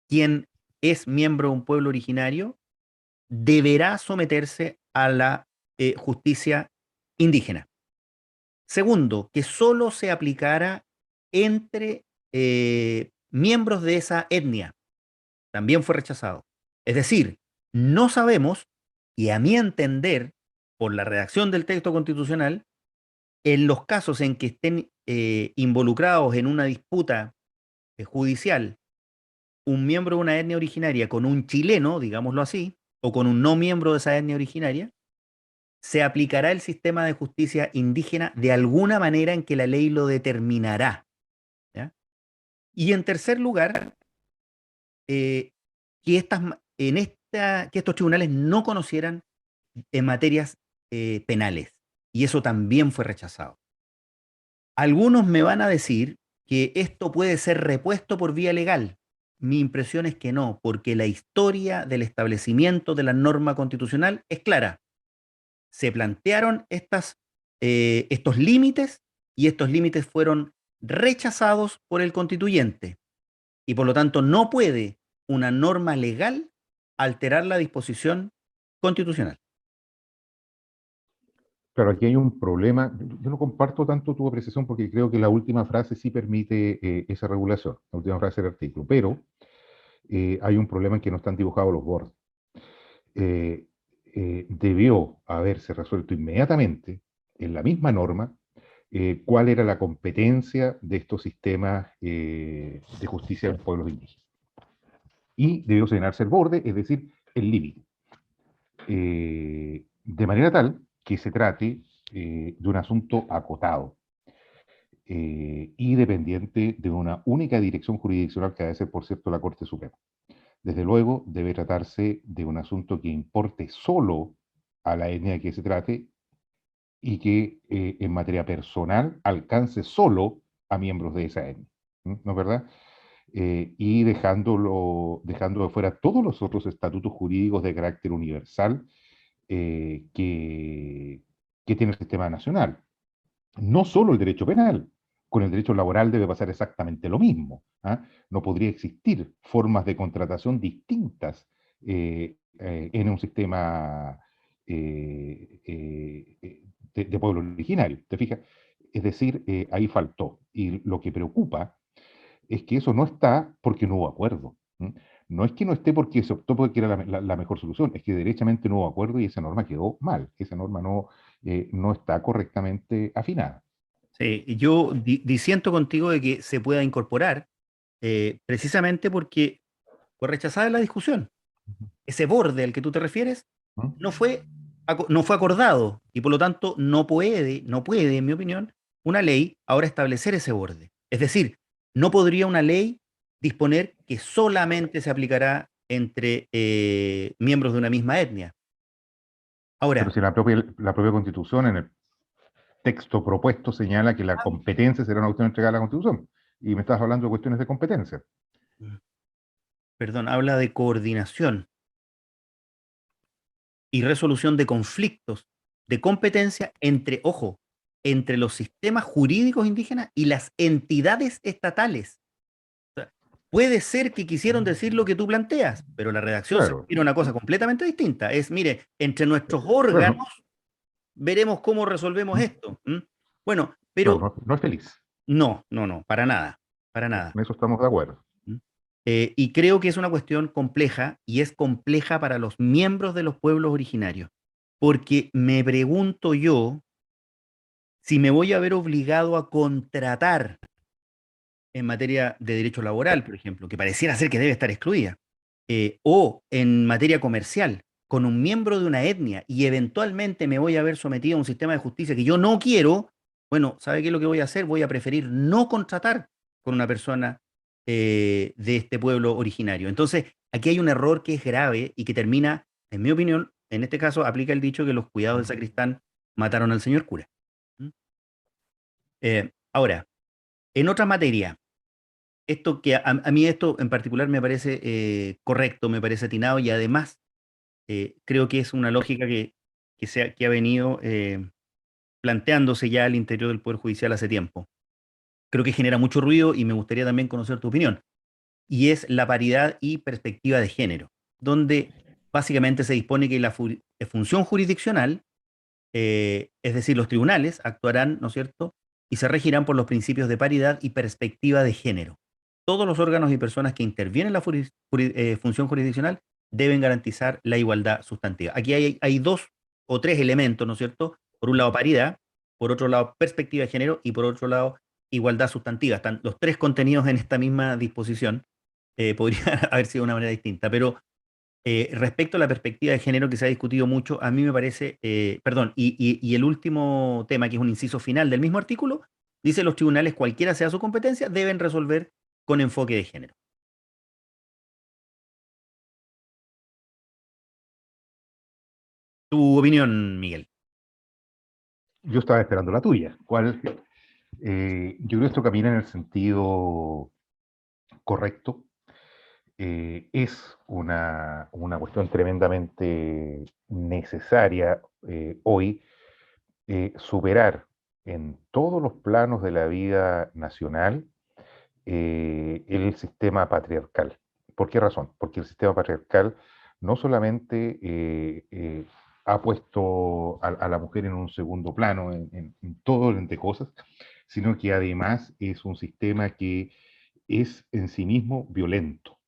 quien es miembro de un pueblo originario deberá someterse a la justicia indígena. Segundo, que solo se aplicara entre miembros de esa etnia. También fue rechazado. Es decir, no sabemos, y a mi entender, por la redacción del texto constitucional, en los casos en que estén involucrados en una disputa judicial un miembro de una etnia originaria con un chileno, digámoslo así, o con un no miembro de esa etnia originaria, se aplicará el sistema de justicia indígena de alguna manera en que la ley lo determinará. ¿Ya? Y en tercer lugar, eh, que estos tribunales no conocieran en materias penales. Y eso también fue rechazado. Algunos me van a decir que esto puede ser repuesto por vía legal. Mi impresión es que no, porque la historia del establecimiento de la norma constitucional es clara. Se plantearon estos límites y estos límites fueron rechazados por el constituyente. Y por lo tanto no puede una norma legal alterar la disposición constitucional. Claro, aquí hay un problema. Yo no comparto tanto tu apreciación porque creo que la última frase sí permite esa regulación, la última frase del artículo, pero hay un problema en que no están dibujados los bordes. Eh, Debió haberse resuelto inmediatamente en la misma norma cuál era la competencia de estos sistemas de justicia de los pueblos indígenas. Y debió señalarse el borde, es decir, el límite. De manera tal que se trate de un asunto acotado y dependiente de una única dirección jurisdiccional que debe ser, por cierto, la Corte Suprema. Desde luego, debe tratarse de un asunto que importe solo a la etnia de que se trate y que en materia personal alcance solo a miembros de esa etnia. ¿No es verdad? Y dejando de fuera todos los otros estatutos jurídicos de carácter universal eh, que, que tiene el sistema nacional. No solo el derecho penal, con el derecho laboral debe pasar exactamente lo mismo. ¿Ah? No podría existir formas de contratación distintas en un sistema de pueblo originario. ¿Te fijas? Es decir, ahí faltó. Y lo que preocupa es que eso no está porque no hubo acuerdo. No es que no esté porque se optó porque era la mejor solución, es que derechamente no hubo acuerdo y esa norma quedó mal. Esa norma no está correctamente afinada. Sí, yo disiento contigo de que se pueda incorporar, precisamente porque fue rechazada la discusión. Ese borde al que tú te refieres ¿Mm? no fue acordado y por lo tanto no puede, en mi opinión, una ley ahora establecer ese borde. Es decir, no podría una ley disponer que solamente se aplicará entre miembros de una misma etnia. Pero Ahora, si la propia Constitución, texto propuesto señala que la competencia será una cuestión entregada a la Constitución. Y me estás hablando de cuestiones de competencia. Perdón, habla de coordinación y resolución de conflictos de competencia entre, ojo, entre los sistemas jurídicos indígenas y las entidades estatales. O sea, puede ser que quisieron decir lo que tú planteas, pero la redacción se Claro. refiere a una cosa completamente distinta. Es, mire, entre nuestros Bueno, órganos veremos cómo resolvemos esto. ¿M? Bueno, claro, pero no es feliz. no, no, no, para nada, para nada. En eso estamos de acuerdo. ¿M? Y creo que es una cuestión compleja y es compleja para los miembros de los pueblos originarios, porque me pregunto yo si me voy a ver obligado a contratar en materia de derecho laboral, por ejemplo, que pareciera ser que debe estar excluida, o en materia comercial, con un miembro de una etnia y eventualmente me voy a ver sometido a un sistema de justicia que yo no quiero, bueno, ¿sabe qué es lo que voy a hacer? Voy a preferir no contratar con una persona de este pueblo originario. Entonces, aquí hay un error que es grave y que termina, en mi opinión, en este caso aplica el dicho que los cuidados del sacristán mataron al señor cura. ¿Mm? Ahora, en otra materia, esto que a mí esto en particular me parece correcto, me parece atinado y además creo que es una lógica que ha venido planteándose ya al interior del Poder Judicial hace tiempo. Creo que genera mucho ruido y me gustaría también conocer tu opinión. Y es la paridad y perspectiva de género, donde básicamente se dispone que la función jurisdiccional, es decir, los tribunales, actuarán, ¿no es cierto?, y se regirán por los principios de paridad y perspectiva de género. Todos los órganos y personas que intervienen en la función jurisdiccional deben garantizar la igualdad sustantiva. Aquí hay dos o tres elementos, ¿no es cierto? Por un lado, paridad, por otro lado, perspectiva de género y por otro lado, igualdad sustantiva. Están los tres contenidos en esta misma disposición. Podría haber sido de una manera distinta, pero respecto a la perspectiva de género que se ha discutido mucho, a mí me parece, perdón, y el último tema, que es un inciso final del mismo artículo, dice los tribunales, cualquiera sea su competencia, deben resolver con enfoque de género. Tu opinión, Miguel. Yo estaba esperando la tuya. Yo creo que esto camina en el sentido correcto. Es una cuestión tremendamente necesaria hoy superar en todos los planos de la vida nacional el sistema patriarcal. ¿Por qué razón? Porque el sistema patriarcal no solamente ha puesto a la mujer en un segundo plano en todo orden de cosas, sino que además es un sistema que es en sí mismo violento.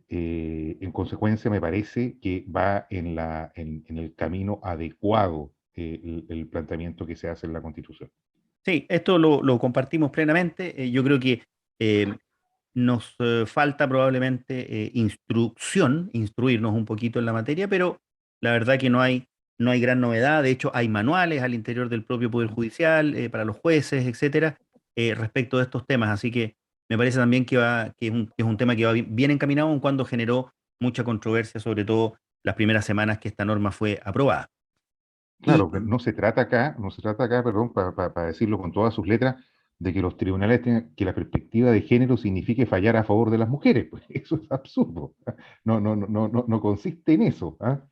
En consecuencia, me parece que va en el camino adecuado el planteamiento que se hace en la Constitución. Sí, esto lo compartimos plenamente. Yo creo que eh, nos falta probablemente instrucción, instruirnos un poquito en la materia, pero la verdad que no hay gran novedad. De hecho, hay manuales al interior del propio Poder Judicial para los jueces, etcétera, respecto de estos temas. Así que me parece también que es un tema que va bien encaminado, aun cuando generó mucha controversia, sobre todo las primeras semanas que esta norma fue aprobada. Y Claro, pero no se trata acá, perdón, para decirlo con todas sus letras, de que los tribunales tengan que la perspectiva de género signifique fallar a favor de las mujeres. Pues eso es absurdo. No consiste en eso, ¿ah?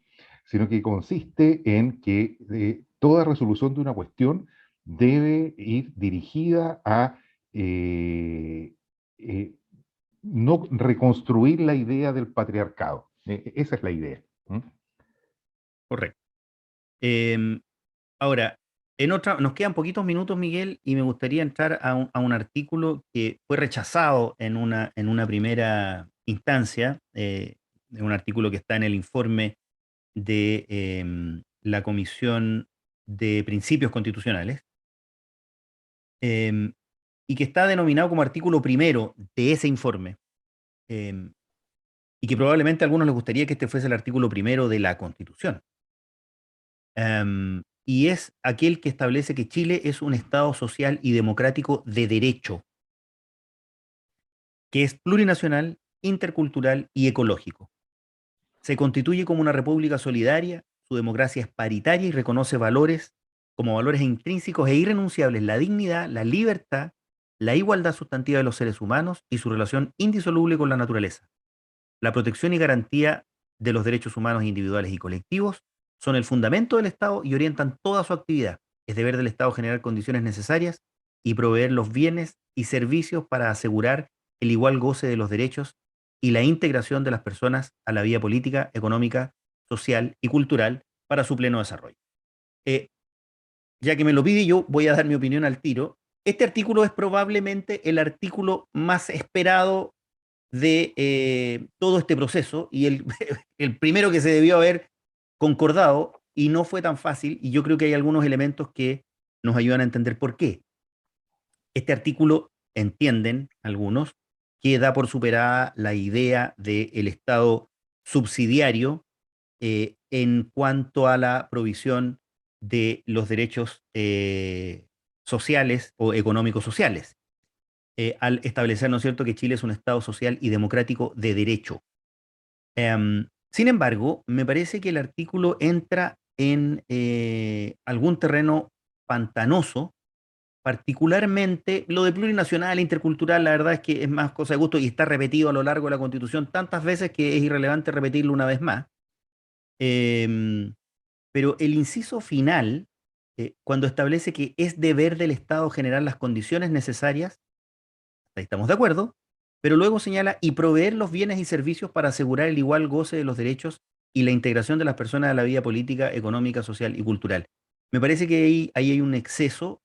Sino que consiste en que toda resolución de una cuestión debe ir dirigida a eh, eh, no reconstruir la idea del patriarcado. Esa es la idea. ¿Mm? correcto. Em, Ahora, nos quedan poquitos minutos, Miguel, y me gustaría entrar a un artículo que fue rechazado en una primera instancia, un artículo que está en el informe de la Comisión de Principios Constitucionales, em, y que está denominado como artículo primero de ese informe, em, y que probablemente a algunos les gustaría que este fuese el artículo primero de la Constitución. Y es aquel que establece que Chile es un Estado social y democrático de derecho, que es plurinacional, intercultural y ecológico. Se constituye como una república solidaria, su democracia es paritaria y reconoce valores como valores intrínsecos e irrenunciables la dignidad, la libertad, la igualdad sustantiva de los seres humanos y su relación indisoluble con la naturaleza. La protección y garantía de los derechos humanos individuales y colectivos son el fundamento del Estado y orientan toda su actividad. Es deber del Estado generar condiciones necesarias y proveer los bienes y servicios para asegurar el igual goce de los derechos y la integración de las personas a la vida política, económica, social y cultural para su pleno desarrollo. Eh, ya que me lo pide, yo voy a dar mi opinión al tiro. Este artículo es probablemente el artículo más esperado de todo este proceso y el primero que se debió haber concordado y no fue tan fácil y yo creo que hay algunos elementos que nos ayudan a entender por qué. Este artículo, entienden algunos, que da por superada la idea del Estado subsidiario en cuanto a la provisión de los derechos sociales o económicos sociales, al establecer, ¿no es cierto?, que Chile es un Estado social y democrático de derecho. Sin embargo, me parece que el artículo entra en algún terreno pantanoso, particularmente lo de plurinacional e intercultural, la verdad es que es más cosa de gusto y está repetido a lo largo de la Constitución tantas veces que es irrelevante repetirlo una vez más. Em, pero el inciso final, cuando establece que es deber del Estado generar las condiciones necesarias, ahí estamos de acuerdo, pero luego señala y proveer los bienes y servicios para asegurar el igual goce de los derechos y la integración de las personas a la vida política, económica, social y cultural. Me parece que ahí hay un exceso.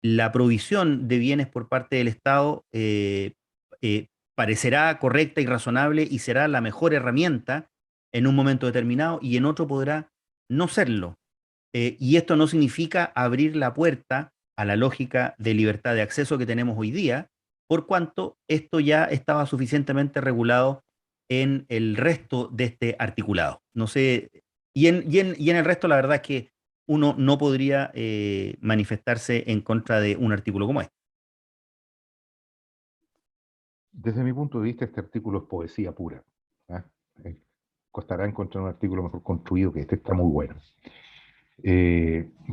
La provisión de bienes por parte del Estado parecerá correcta y razonable y será la mejor herramienta en un momento determinado y en otro podrá no serlo. Y esto no significa abrir la puerta a la lógica de libertad de acceso que tenemos hoy día, por cuanto esto ya estaba suficientemente regulado en el resto de este articulado. No sé, y en el resto la verdad es que uno no podría manifestarse en contra de un artículo como este. Desde mi punto de vista, este artículo es poesía pura. ¿Ah? Eh, Costará encontrar un artículo mejor construido que este, está muy bueno.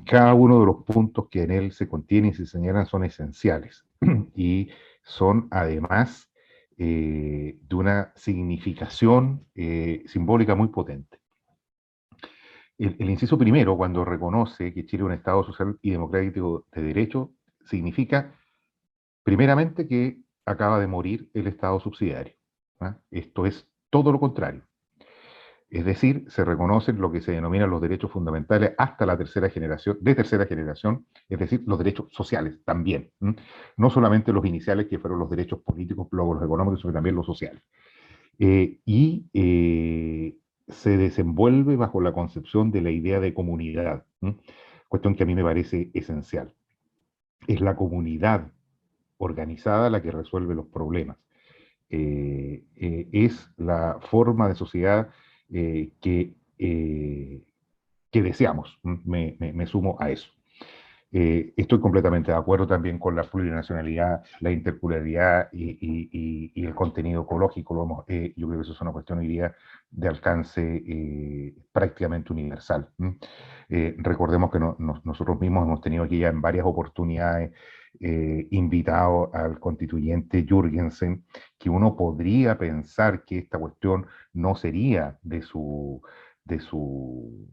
Cada uno de los puntos que en él se contienen y se señalan son esenciales y son además de una significación simbólica muy potente. El inciso primero, cuando reconoce que Chile es un Estado social y democrático de derecho, significa primeramente que acaba de morir el Estado subsidiario. ¿Ah? Esto es todo lo contrario. Es decir, se reconocen lo que se denominan los derechos fundamentales hasta la tercera generación, de tercera generación, es decir, los derechos sociales también. ¿M? No solamente los iniciales, que fueron los derechos políticos, luego los económicos, sino también los sociales. Se desenvuelve bajo la concepción de la idea de comunidad, ¿m? Cuestión que a mí me parece esencial. Es la comunidad organizada la que resuelve los problemas. Es la forma de sociedad que deseamos. Me sumo a eso. Estoy completamente de acuerdo también con la plurinacionalidad, la interculturalidad y el contenido ecológico. Yo creo que eso es una cuestión hoy día de alcance prácticamente universal. Recordemos que nosotros mismos hemos tenido aquí ya en varias oportunidades invitado al constituyente Jürgensen, que uno podría pensar que esta cuestión no sería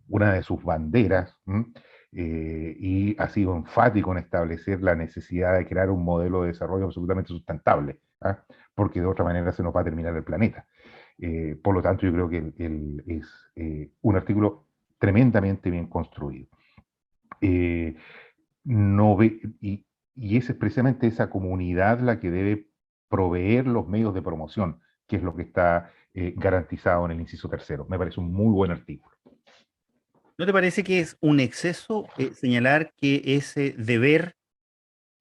una de sus banderas. Y ha sido enfático en establecer la necesidad de crear un modelo de desarrollo absolutamente sustentable, ¿ah? Porque de otra manera se nos va a terminar el planeta. Por lo tanto, yo creo que es un artículo tremendamente bien construido. No ve, y es precisamente esa comunidad la que debe proveer los medios de promoción, que es lo que está garantizado en el inciso tercero. Me parece un muy buen artículo. ¿No te parece que es un exceso señalar que es deber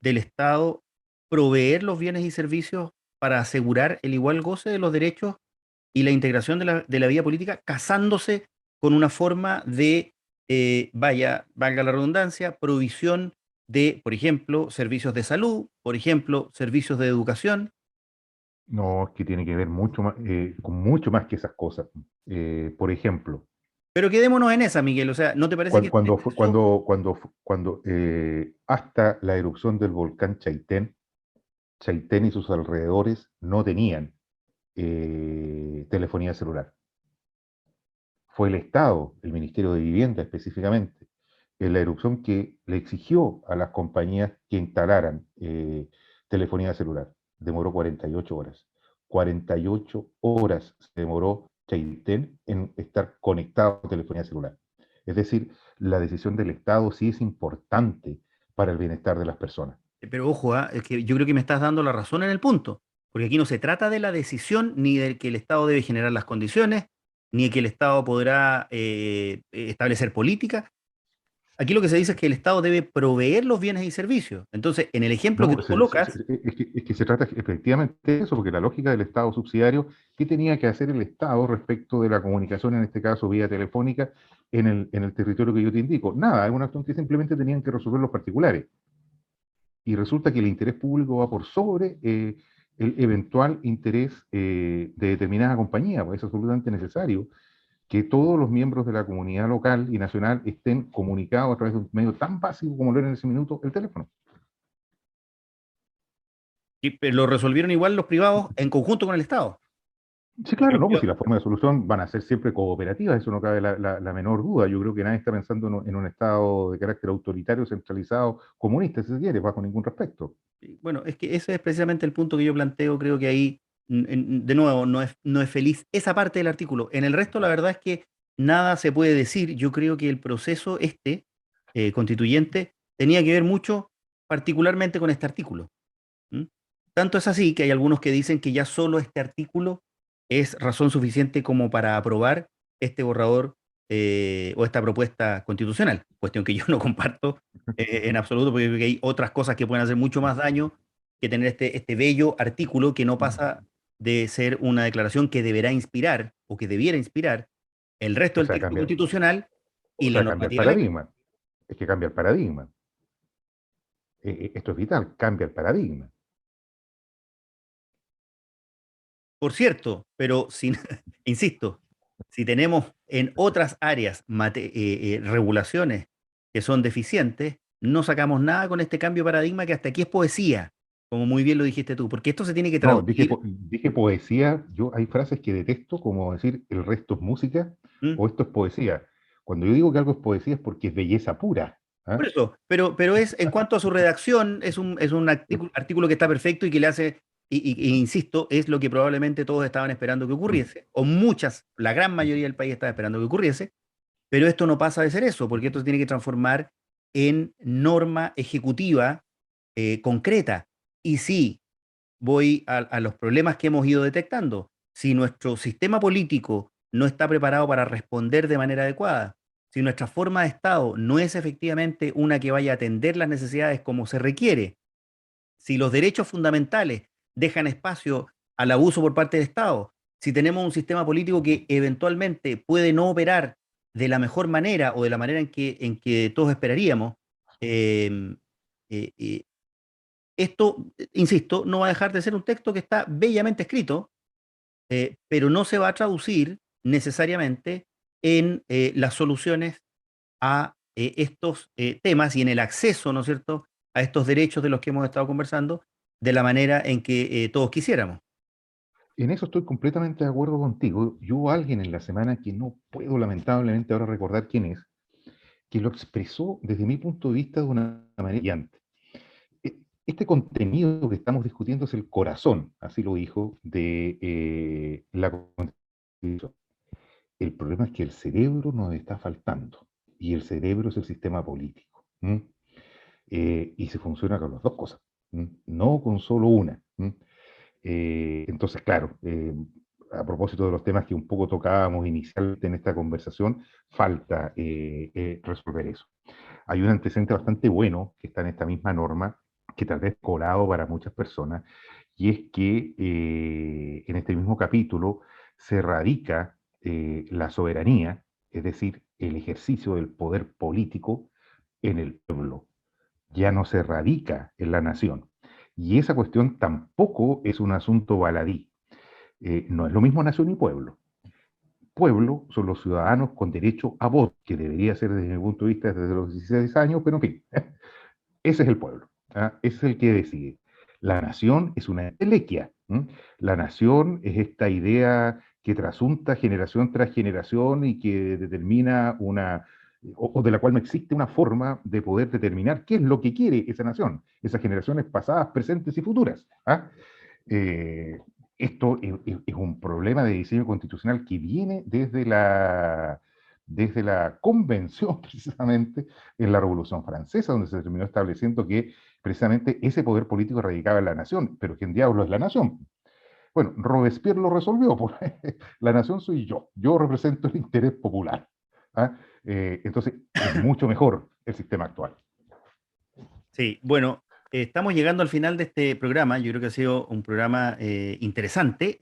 del Estado proveer los bienes y servicios para asegurar el igual goce de los derechos y la integración de la vida política, casándose con una forma de, valga la redundancia, provisión de, por ejemplo, servicios de salud, por ejemplo, servicios de educación? No, es que tiene que ver mucho más, con mucho más que esas cosas. Por ejemplo, Pero quedémonos en esa, Miguel. O sea, ¿no te parece que este caso... Hasta la erupción del volcán Chaitén, Chaitén y sus alrededores no tenían telefonía celular. Fue el Estado, el Ministerio de Vivienda específicamente, en la erupción que le exigió a las compañías que instalaran telefonía celular. Demoró 48 horas. 48 horas se demoró Chaitén en estar conectado a telefonía celular. Es decir, la decisión del Estado sí es importante para el bienestar de las personas. Pero ojo, es que yo creo que me estás dando la razón en el punto, porque aquí no se trata de la decisión ni de que el Estado debe generar las condiciones, ni de que el Estado podrá establecer política. Aquí lo que se dice es que el Estado debe proveer los bienes y servicios. Entonces, en el ejemplo que No, tú colocas, es que se trata efectivamente de eso, porque la lógica del Estado subsidiario, ¿qué tenía que hacer el Estado respecto de la comunicación, en este caso vía telefónica, en el territorio que yo te indico? Nada, es una cuestión que simplemente tenían que resolver los particulares. Y resulta que el interés público va por sobre el eventual interés de determinada compañía, pues es absolutamente necesario que todos los miembros de la comunidad local y nacional estén comunicados a través de un medio tan básico como lo era en ese minuto el teléfono. lo resolvieron igual los privados en conjunto con el Estado. Sí, Porque claro, no, pues si la forma de solución van a ser siempre cooperativas, eso no cabe la menor duda. Yo creo que nadie está pensando en un Estado de carácter autoritario, centralizado, comunista, si se quiere, bajo ningún respecto. bueno, es que ese es precisamente el punto que yo planteo. Creo que ahí, de nuevo, no es feliz esa parte del artículo. En el resto, la verdad es que nada se puede decir. Yo creo que el proceso constituyente tenía que ver mucho particularmente con este artículo. ¿Mm? Tanto es así que hay algunos que dicen que ya solo este artículo es razón suficiente como para aprobar este borrador o esta propuesta constitucional, cuestión que yo no comparto en absoluto, porque creo que hay otras cosas que pueden hacer mucho más daño que tener este bello artículo que no pasa de ser una declaración que deberá inspirar o que debiera inspirar el resto O del sea, texto cambia, constitucional y o la sea, cambia el normativa electa. paradigma. Es que cambia el paradigma. Esto es vital, cambia el paradigma. Por cierto, pero sin, insisto, si tenemos en otras áreas regulaciones que son deficientes, no sacamos nada con este cambio de paradigma que hasta aquí es poesía, como muy bien lo dijiste tú, porque esto se tiene que No, traducir. dije poesía, yo hay frases que detesto, como decir el resto es música ¿Mm? o esto es poesía. Cuando yo digo que algo es poesía es porque es belleza pura. Por ¿Ah? eso, pero es en cuanto a su redacción, es un artículo que está perfecto y que le hace, insisto, es lo que probablemente todos estaban esperando que ocurriese, o muchas, la gran mayoría del país estaba esperando que ocurriese. Pero esto no pasa de ser eso, porque esto se tiene que transformar en norma ejecutiva concreta. Y sí, voy a los problemas que hemos ido detectando. Si nuestro sistema político no está preparado para responder de manera adecuada, si nuestra forma de Estado no es efectivamente una que vaya a atender las necesidades como se requiere, si los derechos fundamentales dejan espacio al abuso por parte del Estado, si tenemos un sistema político que eventualmente puede no operar de la mejor manera o de la manera en que todos esperaríamos, eh, eh, eh, esto, insisto, no va a dejar de ser un texto que está bellamente escrito, pero no se va a traducir necesariamente en las soluciones a estos temas y en el acceso, ¿no es cierto?, a estos derechos de los que hemos estado conversando de la manera en que todos quisiéramos. En eso estoy completamente de acuerdo contigo. Y hubo alguien en la semana que no puedo lamentablemente ahora recordar quién es, que lo expresó desde mi punto de vista de una manera brillante. Este contenido que estamos discutiendo es el corazón, así lo dijo, de la Constitución. El problema es que el cerebro nos está faltando y el cerebro es el sistema político. ¿M? Y se funciona con las dos cosas, ¿m? No con solo una. ¿M? Entonces, claro, a propósito de los temas que un poco tocábamos inicialmente en esta conversación, falta resolver eso. Hay un antecedente bastante bueno que está en esta misma norma, que tal vez colado para muchas personas, y es que en este mismo capítulo se radica la soberanía, es decir, el ejercicio del poder político en el pueblo, ya no se radica en la nación. Y esa cuestión tampoco es un asunto baladí. No es lo mismo nación y pueblo. pueblo son los ciudadanos con derecho a voto, que debería ser desde mi punto de vista desde los 16 años, pero en fin, ese es el pueblo, ¿ah? Ese es el que decide. La nación es una entelequia. La nación es esta idea que trasunta generación tras generación y que determina o de la cual no existe una forma de poder determinar qué es lo que quiere esa nación, esas generaciones pasadas, presentes y futuras. ¿Ah? Eh, Esto es un problema de diseño constitucional que viene desde la convención, precisamente, en la Revolución Francesa, donde se terminó estableciendo que precisamente ese poder político radicaba en la nación, pero ¿quién diablo es la nación? Bueno, Robespierre lo resolvió, pues, la nación soy yo represento el interés popular. ¿Ah? Entonces, es mucho mejor el sistema actual. Sí, bueno, estamos llegando al final de este programa. Yo creo que ha sido un programa interesante.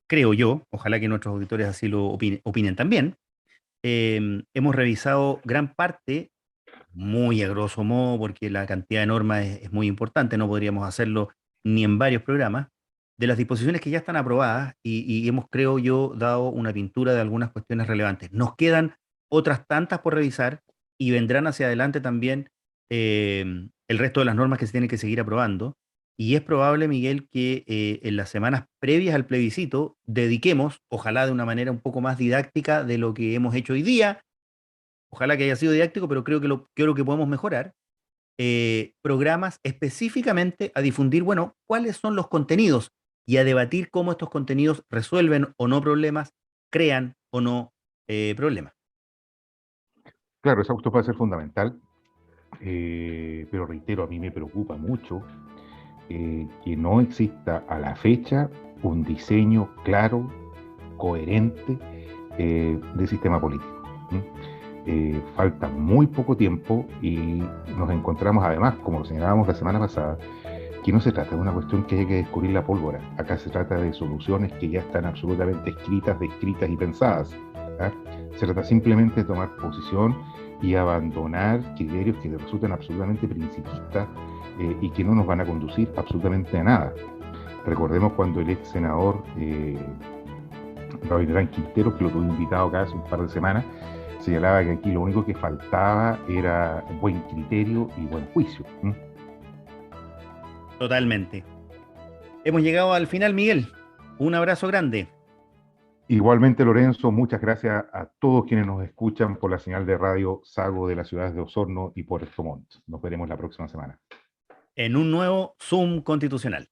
Creo yo, ojalá que nuestros auditores así lo opinen también. Hemos revisado gran parte, muy a grosso modo, porque la cantidad de normas es muy importante, no podríamos hacerlo ni en varios programas, de las disposiciones que ya están aprobadas y hemos, creo yo, dado una pintura de algunas cuestiones relevantes. Nos quedan otras tantas por revisar y vendrán hacia adelante también el resto de las normas que se tienen que seguir aprobando. Y es probable, Miguel, que en las semanas previas al plebiscito dediquemos, ojalá de una manera un poco más didáctica de lo que hemos hecho hoy día, ojalá que haya sido didáctico, pero creo que podemos mejorar, programas específicamente a difundir, bueno, cuáles son los contenidos y a debatir cómo estos contenidos resuelven o no problemas, crean o no problemas. Claro, esa cuestión puede ser fundamental, pero reitero, a mí me preocupa mucho que no exista a la fecha un diseño claro, coherente del sistema político. Falta muy poco tiempo y nos encontramos además, como lo señalábamos la semana pasada, que no se trata de una cuestión que haya que descubrir la pólvora. Acá se trata de soluciones que ya están absolutamente escritas, descritas y pensadas. ¿Ah? Se trata simplemente de tomar posición y abandonar criterios que resultan absolutamente principistas y que no nos van a conducir absolutamente a nada. Recordemos cuando el ex senador Gabriel Quintero, que lo tuve invitado acá hace un par de semanas, señalaba que aquí lo único que faltaba era buen criterio y buen juicio. Totalmente. Hemos llegado al final, Miguel. Un abrazo grande. Igualmente, Lorenzo, muchas gracias a todos quienes nos escuchan por la señal de radio Sago de las ciudades de Osorno y Puerto Montt. Nos veremos la próxima semana. En un nuevo Zoom constitucional.